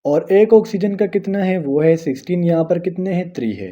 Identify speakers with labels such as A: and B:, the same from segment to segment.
A: और एक ऑक्सीजन का कितना है वो है 16, यहाँ पर कितने हैं 3 है।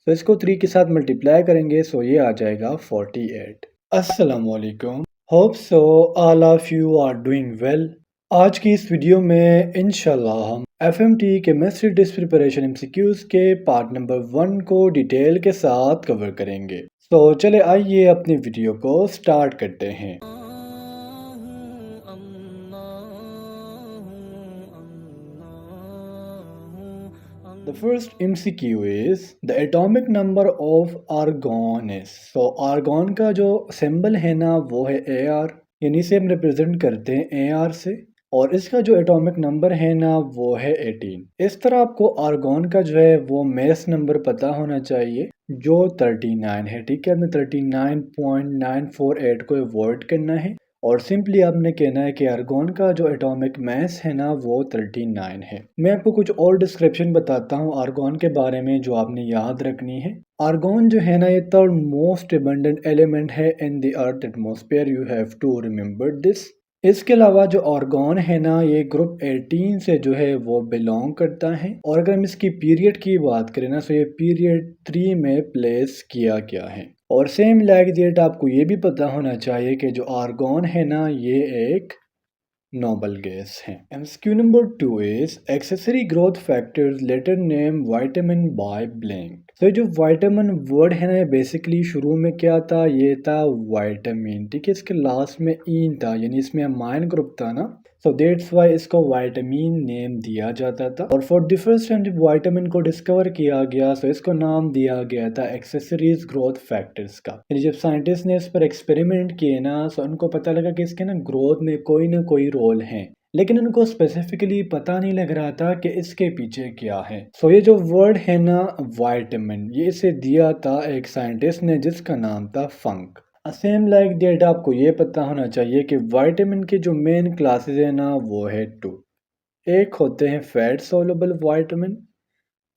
A: तो इसको 3 के साथ मल्टीप्लाई करेंगे सो ये आ जाएगा 48। अस्सलामु अलैकुम, hope so all of you are doing well. आज की इस वीडियो में इंशाल्लाह हम FMT chemistry dish preparation MCQs के पार्ट नंबर 1 को डिटेल के साथ कवर करेंगे। तो चले आइए अपनी वीडियो को स्टार्ट करते हैं। The first MCQ is the atomic number of argon is। So argon का जो सिंबल है ना वो है AR, यानी इसे हम रिप्रेजेंट करते हैं AR से, और इसका जो एटॉमिक नंबर है ना वो है 18। इस तरह आपको आर्गॉन का जो है वो मेस नंबर पता होना चाहिए जो 39 है। ठीक है, हमें 39.948 को अवॉइड करना है और सिंपली आपने कहना है कि आर्गॉन का जो एटॉमिक मास है ना वो 39 है। मैं आपको कुछ और डिस्क्रिप्शन बताता हूँ आर्गॉन के बारे में जो आपने याद रखनी है। आर्गॉन जो है ना ये थर्ड मोस्ट अबंडेंट एलिमेंट है in the earth atmosphere, you have to remember this. इसके अलावा जो आर्गॉन है ना ये ग्रुप 18 से जो है वो बिलोंग करता है, और अगर हम इसकी पीरियड की बात करें ना तो ये पीरियड 3 में प्लेस किया गया है। और सेम लाइक दैट आपको ये भी पता होना चाहिए कि जो आर्गॉन है ना ये एक नोबल गैस है। MCQ number 2 is accessory growth factors later name vitamin by blank. तो जो विटामिन वर्ड है ना ये बेसिकली शुरू में क्या था, ये था विटामिन। ठीक है, इसके लास्ट में इन था, यानी इसमें अमाइन ग्रुप था ना, सो दैट्स वाई इसको विटामिन नेम दिया जाता था। और फॉर द फर्स्ट टाइम जब विटामिन को डिस्कवर किया गया तो इसको नाम दिया गया था एक्सेसरीज ग्रोथ फैक्टर्स का। यानी जब साइंटिस्ट ने इस पर एक्सपेरिमेंट किए ना तो उनको पता लगा कि इसके ना ग्रोथ में कोई ना कोई रोल है, लेकिन उनको स्पेसिफिकली पता नहीं लग रहा था कि इसके पीछे क्या है। सो ये जो वर्ड है ना विटामिन, ये इसे दिया था एक साइंटिस्ट ने जिसका नाम था फंक। सेम लाइक दैट आपको ये पता होना चाहिए कि विटामिन के जो मेन क्लासेस है ना वो है 2। एक होते हैं फैट सोलुबल विटामिन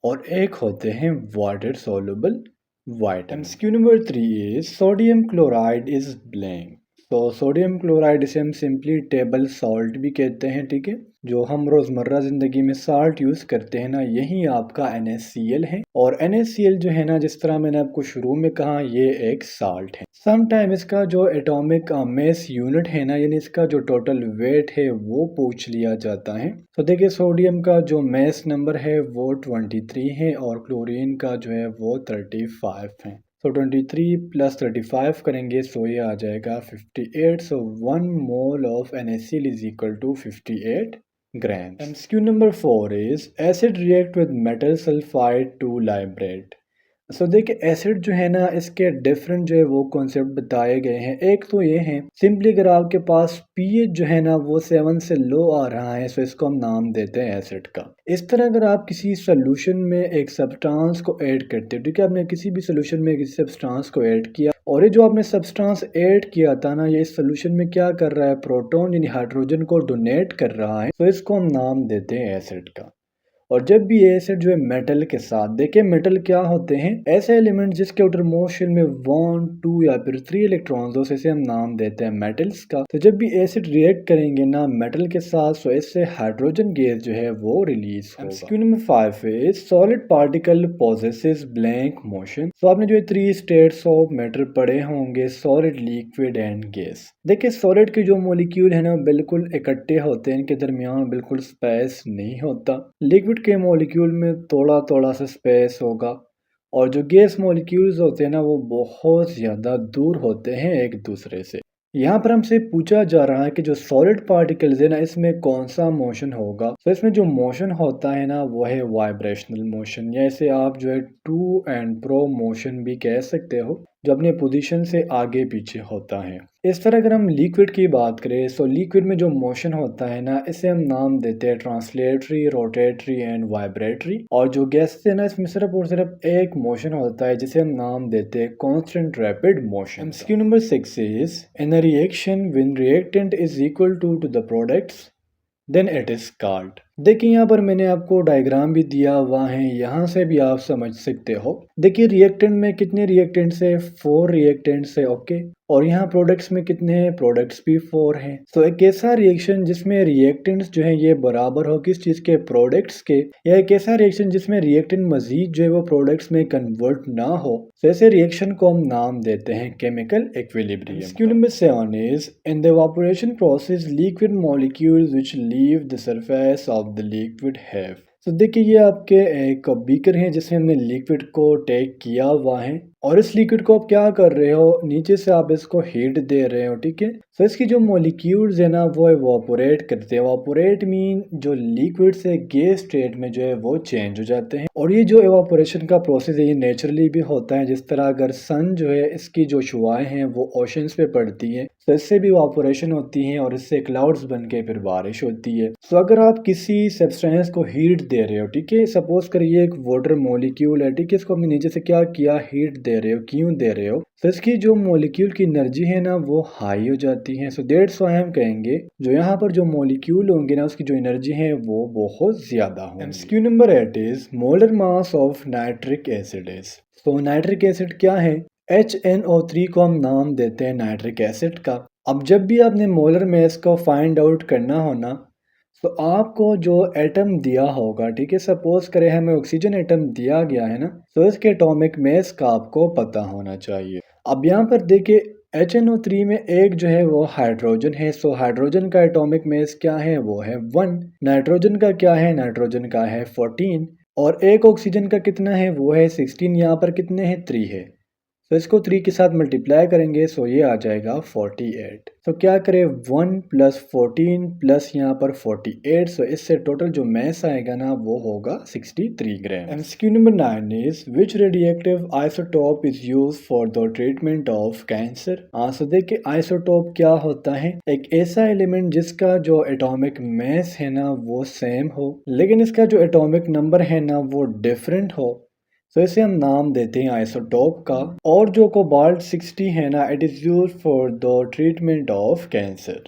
A: और एक होते हैं water soluble vitamin. MCQ number 3 is sodium chloride is blank. तो सोडियम क्लोराइड इसे हम सिंपली टेबल सॉल्ट भी कहते हैं। ठीक है, जो हम रोजमर्रा जिंदगी में साल्ट यूज करते हैं ना यही आपका NaCl है। और NaCl जो है ना, जिस तरह मैंने आपको शुरू में कहा, ये एक साल्ट है। समटाइम इसका जो एटॉमिक मेस यूनिट है ना, यानी इसका जो टोटल वेट है वो पूछ लिया जाता है। तो देखिए सोडियम का जो मेस नंबर है वो 23 है और क्लोरीन का जो है वो 35 है। तो 23 प्लस 35 करेंगे सो ये आ जाएगा 58। So 1 mole of NaCl is equal to 58 grams. MCQ number 4 is acid react with metal sulfide to liberate। सो देखिए एसिड जो है ना इसके डिफरेंट जो है वो कॉन्सेप्ट बताए गए हैं। एक तो ये है सिंपली अगर आपके पास पीएच जो है ना वो 7 से लो आ रहा है तो इसको हम नाम देते हैं एसिड का। इस तरह अगर आप किसी सोल्यूशन में एक सब्सटेंस को ऐड करते हो, ठीक है, आपने किसी भी सोल्यूशन में किसी सब्सटेंस को ऐड किया और ये जो आपने सब्सटेंस ऐड किया था ना ये इस सोल्यूशन में क्या कर रहा है, प्रोटॉन यानी हाइड्रोजन को डोनेट कर रहा है, तो इसको हम नाम देते हैं एसिड का। और जब भी ये एसिड जो है मेटल के साथ, देखिए मेटल क्या होते हैं, ऐसे एलिमेंट जिसके आउटर मोशन में 1 2 या फिर 3 इलेक्ट्रॉन्स हो, इसे हम नाम देते हैं मेटल्स का। तो जब भी एसिड रिएक्ट करेंगे ना मेटल के साथ तो इससे हाइड्रोजन गैस जो है वो रिलीज होगा। MCQ number 5 is solid particle possesses blank motion. तो आपने जो 3 स्टेट्स ऑफ मैटर पढ़े होंगे, सॉलिड, लिक्विड एंड गैस। देखिए सॉलिड के जो मॉलिक्यूल है ना बिल्कुल इकट्ठे होते हैं, इनके दरमियान बिल्कुल स्पेस नहीं होता। लिक्विड के मॉलिक्यूल में थोड़ा थोड़ा सा स्पेस होगा और जो गैस मॉलिक्यूल्स होते हैं ना वो बहुत ज़्यादा दूर होते हैं एक दूसरे से। यहाँ पर हमसे पूछा जा रहा है कि जो सॉलिड पार्टिकल्स है ना इसमें कौन सा मोशन होगा। तो इसमें जो मोशन होता है ना वो है वाइब्रेशनल मोशन, या इसे आप जो है टू एंड प्रो मोशन भी कह सकते हो, जो अपने पोजीशन से आगे पीछे होता है। इस तरह अगर हम लिक्विड की बात करें तो लिक्विड में जो मोशन होता है ना इसे हम नाम देते हैं ट्रांसलेटरी, रोटेटरी एंड वाइब्रेटरी। और जो गैस है ना इसमें सिर्फ और सिर्फ एक मोशन होता है जिसे हम नाम देते हैं constant rapid motion. MCQ number 6 is in a reaction when reactant is equal to the products then it is called. देखिए यहाँ पर मैंने आपको डायग्राम भी दिया हुआ है, यहाँ से भी आप समझ सकते हो। देखिए रिएक्टेंट में कितने रिएक्टेंट्स है, 4 रिएक्टेंट्स है, ओके। और यहाँ प्रोडक्ट्स में कितने हैं, प्रोडक्ट्स भी 4 हैं। तो एक ऐसा रिएक्शन जिसमें रिएक्टेंट्स जो है ये बराबर हो किस चीज़ के, प्रोडक्ट्स के, या एक ऐसा रिएक्शन जिसमें रिएक्टेंट मजीद जो है वो प्रोडक्ट्स में कन्वर्ट ना हो, तो ऐसे रिएक्शन को हम नाम देते हैं chemical equilibrium. Excuse number 7 is in the evaporation process liquid molecules which leave the surface of the liquid have। तो देखिए ये आपके एक बीकर है जिसमें हमने लिक्विड को टेक किया हुआ है और इस लिक्विड को आप क्या कर रहे हो, नीचे से आप इसको हीट दे रहे हो, ठीक है। तो इसकी जो मॉलिक्यूल्स है ना वो इवापोरेट करते हैं। इवापोरेट मीन जो लिक्विड से गैस स्टेट में जो है वो चेंज हो जाते हैं। और ये जो इवापोरेशन का प्रोसेस है ये नेचुरली भी होता है। जिस तरह अगर सन जो है इसकी जो शुआएं हैं वो ओशंस पे पड़ती हैं तो इससे भी इवापोरेशन होती है और इससे क्लाउड्स बन के फिर बारिश होती है। तो अगर आप किसी सब्सटेंस को हीट दे रहे हो, ठीक है, सपोज करिए एक वाटर मॉलिक्यूल है, ठीक है, इसको हमने नीचे से क्या किया, हीट दे रहे हो, क्यों दे रहे हो, तो इसकी जो मॉलिक्यूल की एनर्जी है ना वो हाई हो जाती है। सो दैट्स व्हाई हम कहेंगे जो यहाँ पर जो मॉलिक्यूल होंगे ना उसकी जो एनर्जी है वो बहुत ज्यादा होगी। MCQ number 8 is molar mass of nitric acid is. तो नाइट्रिक एसिड क्या है, HNO3 को हम नाम देते हैं नाइट्रिक एसिड का। अब जब भी आपने मोलर मास को फाइंड आउट करना हो ना तो आपको जो एटम दिया होगा, ठीक है, सपोज करें हमें ऑक्सीजन एटम दिया गया है ना, तो इसके एटॉमिक मास का आपको पता होना चाहिए। अब यहाँ पर देखिए HNO3 में एक जो है वो हाइड्रोजन है। सो हाइड्रोजन का एटॉमिक मास क्या है, वो है 1। नाइट्रोजन का क्या है, नाइट्रोजन का है 14। और एक ऑक्सीजन का कितना है, वो है 16। यहाँ पर कितने हैं, 3 है। तो इसको 3 के साथ मल्टीप्लाई करेंगे सो ये आ जाएगा 48। तो क्या करें, 1 प्लस 14 प्लस यहाँ पर 48, सो इससे टोटल जो मैस आएगा ना वो होगा 63 ग्राम। MCQ number 9 is which radioactive isotope is use for the treatment of cancer. So देखिए आइसोटोप क्या होता है, एक ऐसा एलिमेंट जिसका जो एटॉमिक मैस है ना वो सेम हो लेकिन इसका जो एटॉमिक नंबर है ना वो डिफरेंट हो, तो इसे हम नाम देते हैं आइसोटोप का। और जो कोबाल्ट 60 है ना, it is use for the treatment of cancer.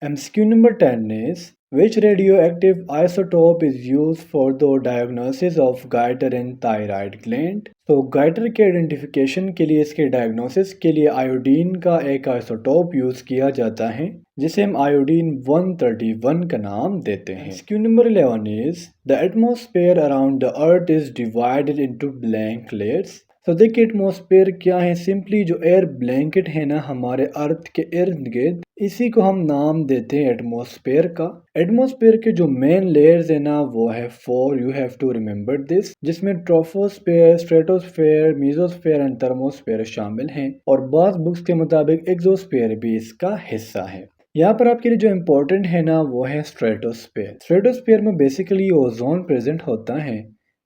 A: MCQ number 10 is which radioactive isotope is used for the diagnosis of goiter in thyroid gland। तो गाइटर के आइडेंटिफिकेशन के लिए, इसके डायग्नोसिस के लिए आयोडीन का एक आइसोटोप यूज किया जाता है जिसे हम आयोडीन 131 का नाम देते हैं। MCQ number 11 is the atmosphere around the earth is divided into blank layers. तो देखिए एटमॉस्फेयर क्या है, सिंपली जो एयर ब्लैंकेट है ना हमारे अर्थ के इर्द गिर्द, इसी को हम नाम देते हैं एटमॉस्फेयर का। एटमॉस्फेयर के जो मेन लेयर्स है ना वो है 4, you have to remember this, जिसमें troposphere, stratosphere, mesosphere and thermosphere शामिल हैं। और बाज़ बुक्स के मुताबिक एक्सोस्फेयर भी इसका हिस्सा है। यहाँ पर आपके लिए जो इम्पोर्टेंट है ना वो है स्ट्रेटोस्फेयर। स्ट्रेटोस्फेयर में बेसिकली ओजोन प्रेजेंट होता है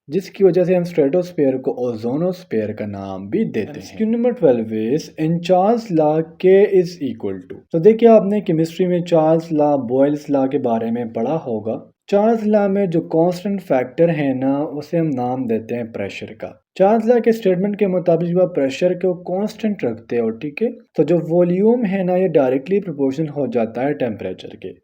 A: जिसकी वजह से हम स्ट्रेटोस्फेयर को ओजोनोस्फेयर का नाम भी देते हैं। Question number 12 is in Charles law K is equal to. तो देखिए आपने केमिस्ट्री में चार्ल्स लॉ, बॉयल्स लॉ के बारे में पढ़ा होगा। चार्ल्स लॉ में जो कांस्टेंट फैक्टर है ना उसे हम नाम देते हैं प्रेशर का। चार्ल्स लॉ के स्टेटमेंट के मुताबिक जब आप प्रेशर को कांस्टेंट रखते हो, ठीक है, तो जो वॉल्यूम है ना ये डायरेक्टली प्रोपोर्शनल हो जाता है टेम्परेचर के।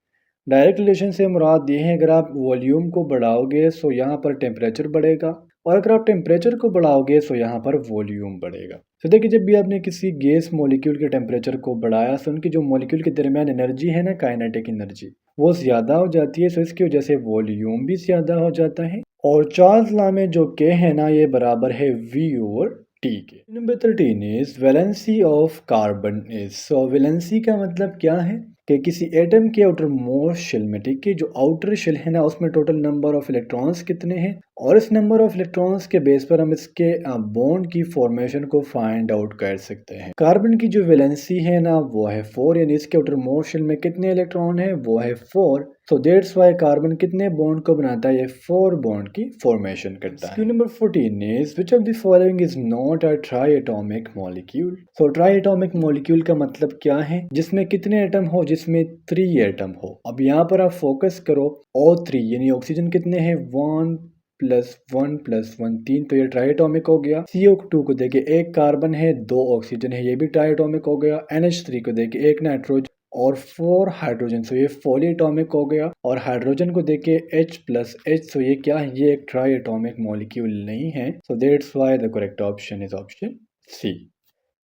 A: डायरेक्ट रिलेशन से मुराद ये है, अगर आप वॉल्यूम को बढ़ाओगे तो यहाँ पर टेम्परेचर बढ़ेगा और अगर आप टेम्परेचर को बढ़ाओगे तो यहाँ पर वॉल्यूम बढ़ेगा। तो देखिए जब भी आपने किसी गैस मॉलिक्यूल के टेम्परेचर को बढ़ाया तो उनकी जो मॉलिक्यूल के दरमियान एनर्जी है ना, काइनेटिक एनर्जी, वो ज़्यादा हो जाती है। तो इसकी वजह से वॉल्यूम भी ज़्यादा हो जाता है। और चार्ल्स लॉ में जो के है ना ये बराबर है V ओवर टी के। Number 13 is valency of carbon is. So valency का मतलब क्या है कि किसी एटम के आउटर मोस्ट शेल में, ठीक है, जो आउटर शेल है ना उसमें टोटल नंबर ऑफ इलेक्ट्रॉन्स कितने हैं और इस नंबर ऑफ इलेक्ट्रॉन्स के बेस पर हम इसके बॉन्ड की फॉर्मेशन को फाइंड आउट कर सकते हैं। कार्बन की जो वैलेंसी है ना वो है 4, यानी इसके आउटर मोस्ट शेल में कितने इलेक्ट्रॉन है, वो है 4। सो दैट्स व्हाई कार्बन कितने बॉन्ड को बनाता है, ये 4 बॉन्ड की फॉर्मेशन करता है। Number 14 is which of the following is not a try atomic molecule. So try atomic molecule का मतलब क्या है, जिसमें कितने एटम हो, जिसमें 3 एटम हो। अब यहाँ पर आप फोकस करो O3, यानी ऑक्सीजन कितने हैं, 1 प्लस 1 प्लस 1 3, तो ये ट्राई एटॉमिक हो गया। CO2 को देखिए एक कार्बन है 2 ऑक्सीजन है, ये भी ट्राई एटॉमिक हो गया। NH3 को देखिए एक नाइट्रोजन और 4 हाइड्रोजन, सो ये पॉली एटॉमिक हो गया। और हाइड्रोजन को देखे H+H, सो ये क्या है, ये एक ट्राई एटॉमिक मॉलिक्यूल नहीं है। So that's why the correct option is option C.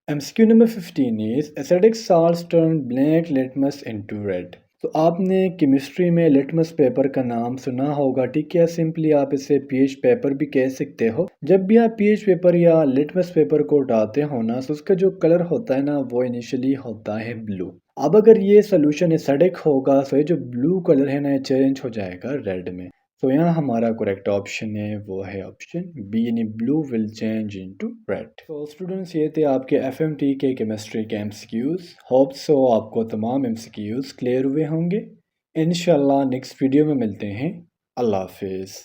A: MCQ number 15 is acidic salts turn black litmus into red। तो आपने केमिस्ट्री में लिटमस पेपर का नाम सुना होगा, ठीक है। सिंपली आप इसे पीएच पेपर भी कह सकते हो। जब भी आप पीएच पेपर या लिटमस पेपर को उठाते हो ना, तो उसका जो कलर होता है ना, वो इनिशियली होता है ब्लू। अब अगर ये सोल्यूशन एसिडिक होगा, तो ये जो ब्लू कलर है ना, ये चेंज हो जाएगा रेड में। तो यहाँ हमारा करेक्ट ऑप्शन है, वो है ऑप्शन बी, यानी blue will change into red. तो स्टूडेंट्स, ये थे आपके एफएमटी के केमिस्ट्री के एमसीक्यूज। होप सो आपको तमाम एमसीक्यूज क्लियर हुए होंगे। इंशाल्लाह नेक्स्ट वीडियो में मिलते हैं। अल्लाह हाफिज़।